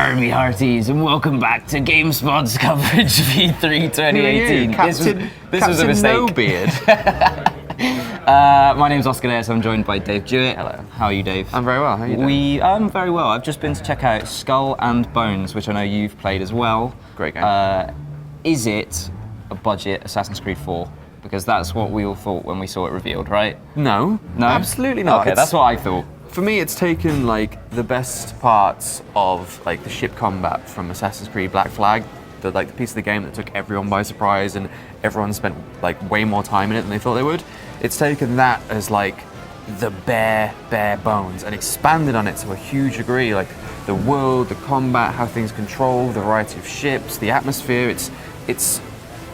Yarr, me hearties, and welcome back to GameSpot's coverage of E3 2018. This was a mistake. No beard. My name's Oscar Davis. I'm joined by Dave Jewett. Hello. How are you, Dave? I'm very well. How are you doing? I'm very well. I've just been to check out Skull and Bones, which I know you've played as well. Great game. Is it a budget Assassin's Creed 4? Because that's what we all thought when we saw it revealed, right? No. No? Absolutely not. Okay, that's what I thought. For me, it's taken like the best parts of like the ship combat from Assassin's Creed Black Flag, the piece of the game that took everyone by surprise and everyone spent like way more time in it than they thought they would. It's taken that as like the bare bones and expanded on it to a huge degree. Like the world, the combat, how things control, the variety of ships, the atmosphere. It's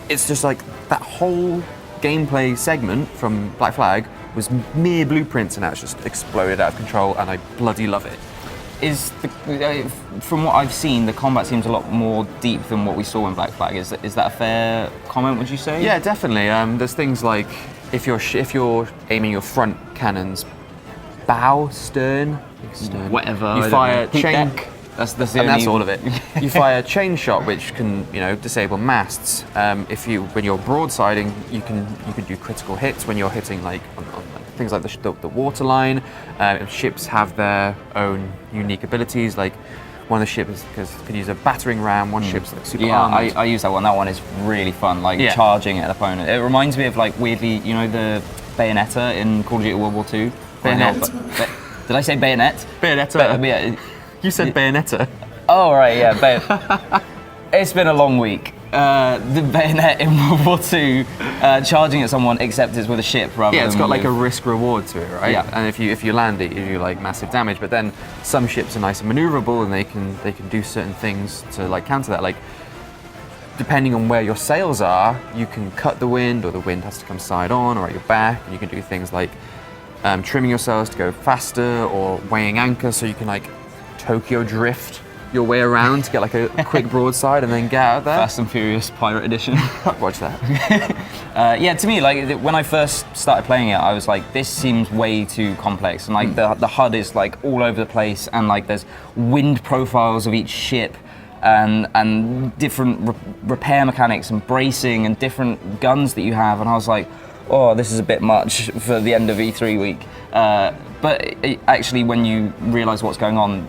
just like that whole gameplay segment from Black Flag was mere blueprints, and now it's just exploded out of control, and I bloody love it. From what I've seen, the combat seems a lot more deep than what we saw in Black Flag. Is that a fair comment, would you say? Yeah, definitely. There's things like if you're aiming your front cannons, bow, stern, whatever. You fire chain. That's all of it. You fire chain shot, which can disable masts. When you're broadsiding, you can do critical hits when you're hitting like on things like the waterline. Ships have their own unique abilities. Like one of the ships could use a battering ram. One ship's like super armored. I use that one. That one is really fun. Charging at an opponent. It reminds me of like weirdly, the Bayonetta in Call of Duty World War II. Bayonet. Did I say bayonet? Bayonetta. You said Bayonetta. Oh, right, yeah. It's been a long week. The bayonet in World War II, charging at someone, except it's with a ship rather than... Yeah, it's got like a risk-reward to it, right? Yeah. And if you land it, you do like massive damage, but then some ships are nice and maneuverable and they can do certain things to like counter that. Like, depending on where your sails are, you can cut the wind, or the wind has to come side on or at your back, and you can do things like trimming your sails to go faster, or weighing anchor so you can like Tokyo drift your way around to get like a quick broadside and then get out of there. Fast and Furious Pirate Edition. Watch that. Yeah, to me, like when I first started playing it, I was like, this seems way too complex, and like the HUD is like all over the place, and like there's wind profiles of each ship, and different repair mechanics and bracing and different guns that you have, and I was like, oh, this is a bit much for the end of E3 week. But actually, when you realise what's going on,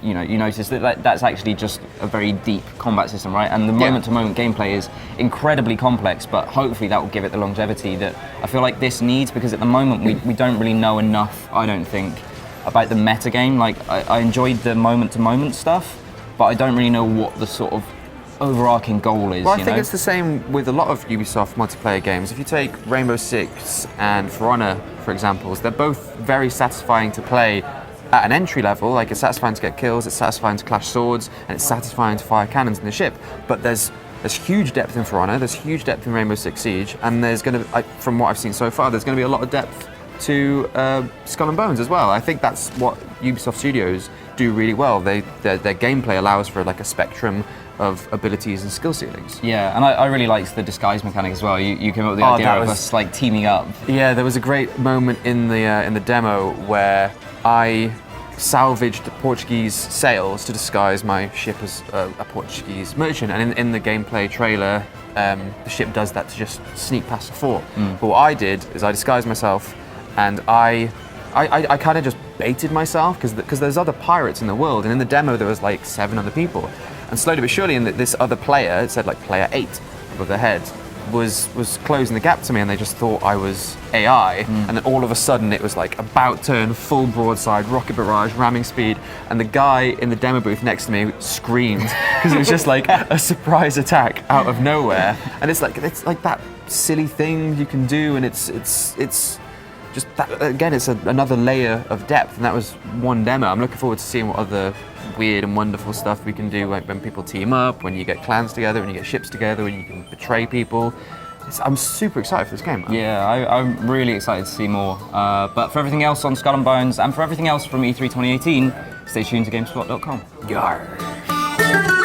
you notice that that's actually just a very deep combat system, right? And the moment-to-moment gameplay is incredibly complex, but hopefully that will give it the longevity that I feel like this needs, because at the moment we don't really know enough, I don't think, about the meta game. Like, I enjoyed the moment-to-moment stuff, but I don't really know what the sort of overarching goal is. Well, I think it's the same with a lot of Ubisoft multiplayer games. If you take Rainbow Six and For Honor, for examples, they're both very satisfying to play at an entry level. Like, it's satisfying to get kills, it's satisfying to clash swords, and it's satisfying to fire cannons in the ship. But there's huge depth in For Honor, there's huge depth in Rainbow Six Siege, and there's going to, from what I've seen so far, there's going to be a lot of depth to Skull and Bones as well. I think that's what Ubisoft Studios do really well. Their gameplay allows for like a spectrum of abilities and skill ceilings. Yeah, and I really liked the disguise mechanic as well. You came up with the idea of us like teaming up. Yeah, there was a great moment in the demo where I salvaged Portuguese sails to disguise my ship as a Portuguese merchant, and in the gameplay trailer, the ship does that to just sneak past the fort. But what I did is I disguised myself, and I kind of just baited myself, because there's other pirates in the world, and in the demo there was like 7 other people. And slowly but surely, this other player, it said like player 8 above their head, was closing the gap to me, and they just thought I was AI. And then all of a sudden it was like about turn, full broadside, rocket barrage, ramming speed, and the guy in the demo booth next to me screamed, because it was just like a surprise attack out of nowhere. And it's like that silly thing you can do, and it's just that, again, it's another layer of depth, and that was one demo. I'm looking forward to seeing what other weird and wonderful stuff we can do, like when people team up, when you get clans together, when you get ships together, when you can betray people. I'm super excited for this game, man. Yeah, I'm really excited to see more. But for everything else on Skull and Bones, and for everything else from E3 2018, stay tuned to GameSpot.com. Yarr.